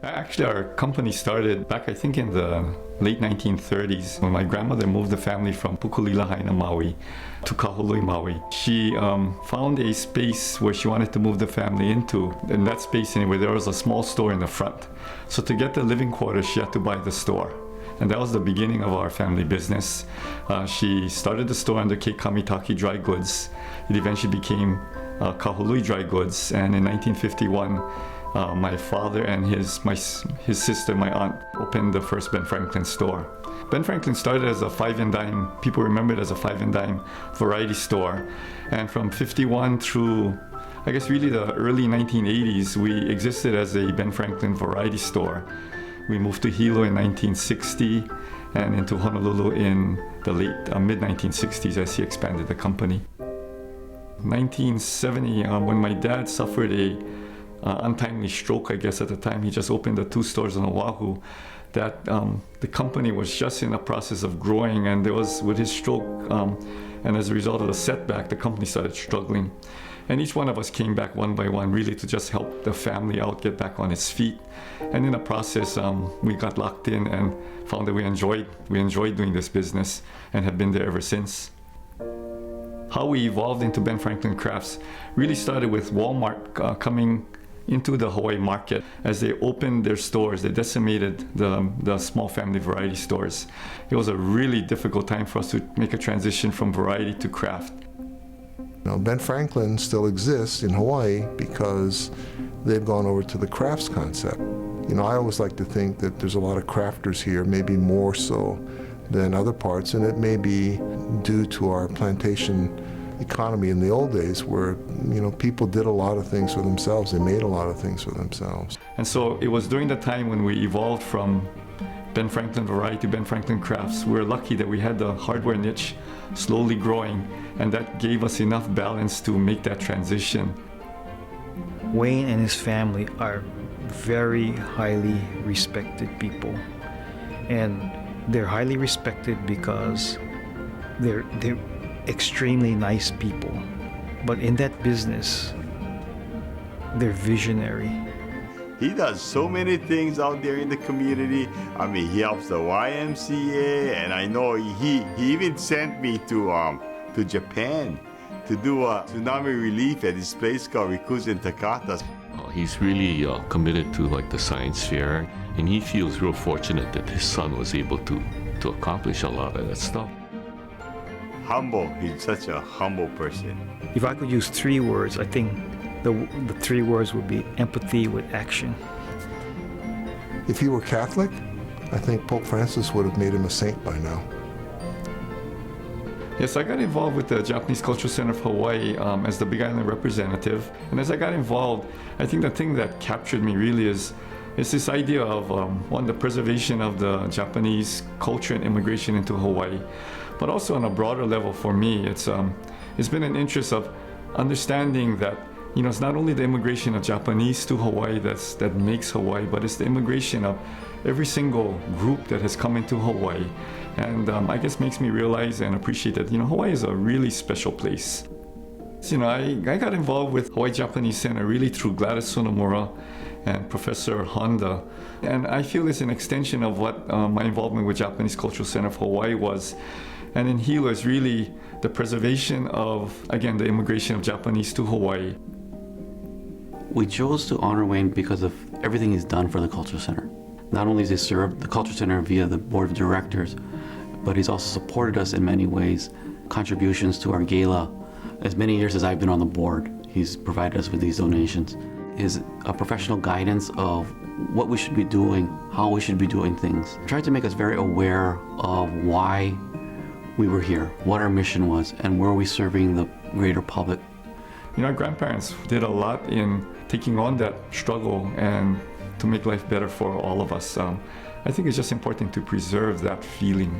Actually, our company started back, I think, in the late 1930s when my grandmother moved the family from Pukulilahaina, Maui to Kahului, Maui. She found a space where she wanted to move the family into. In that space, anyway, there was a small store in the front. So to get the living quarters, she had to buy the store. And that was the beginning of our family business. She started the store under Kamitaki Dry Goods. It eventually became Kahului Dry Goods. And in 1951, my father and his sister, my aunt, opened the first Ben Franklin store. Ben Franklin started as a 5 and dime, people remember it as a 5 and dime variety store. And from 51 through, I guess really the early 1980s, we existed as a Ben Franklin variety store. We moved to Hilo in 1960 and into Honolulu in the late mid-1960s as he expanded the company. 1970, when my dad suffered a untimely stroke, I guess at the time, he just opened the 2 stores on Oahu, that the company was just in the process of growing, and there was, with his stroke, and as a result of the setback, the company started struggling. And each one of us came back one by one, really to just help the family out, get back on its feet. And in the process, we got locked in and found that we enjoyed doing this business and have been there ever since. How we evolved into Ben Franklin Crafts really started with Walmart coming into the Hawaii market. As they opened their stores, they decimated the small family variety stores. It was a really difficult time for us to make a transition from variety to craft. Now, Ben Franklin still exists in Hawaii because they've gone over to the crafts concept. You know, I always like to think that there's a lot of crafters here, maybe more so than other parts, and it may be due to our plantation economy in the old days where, you know, people did a lot of things for themselves. They made a lot of things for themselves. And so it was during the time when we evolved from Ben Franklin Variety to Ben Franklin Crafts. We were lucky that we had the hardware niche slowly growing, and that gave us enough balance to make that transition. Wayne and his family are very highly respected people, and they're highly respected because they're extremely nice people, but in that business, they're visionary. He does so many things out there in the community. I mean, he helps the YMCA, and I know he even sent me to Japan to do a tsunami relief at this place called Rikuzen Takata. He's really committed to like the science fair, and he feels real fortunate that his son was able to accomplish a lot of that stuff. Humble. He's such a humble person. If I could use 3 words, I think the 3 words would be empathy with action. If he were Catholic, I think Pope Francis would have made him a saint by now. Yes, I got involved with the Japanese Cultural Center of Hawaii as the Big Island representative. And as I got involved, I think the thing that captured me really is this idea of, one, the preservation of the Japanese culture and immigration into Hawaii. But also on a broader level for me, it's been an interest of understanding that, you know, it's not only the immigration of Japanese to Hawaii that makes Hawaii, but it's the immigration of every single group that has come into Hawaii. And I guess makes me realize and appreciate that, you know, Hawaii is a really special place. So, you know, I got involved with Hawaii Japanese Center really through Gladys Sonomura and Professor Honda. And I feel it's an extension of what my involvement with Japanese Cultural Center of Hawaii was. And in Hilo is really the preservation of, again, the immigration of Japanese to Hawaii. We chose to honor Wayne because of everything he's done for the Cultural Center. Not only has he served the Cultural Center via the Board of Directors, but he's also supported us in many ways, contributions to our gala. As many years as I've been on the board, he's provided us with these donations. His professional guidance of what we should be doing, how we should be doing things, tried to make us very aware of why we were here, what our mission was, and where we serving the greater public. You know, our grandparents did a lot in taking on that struggle and to make life better for all of us. I think it's just important to preserve that feeling.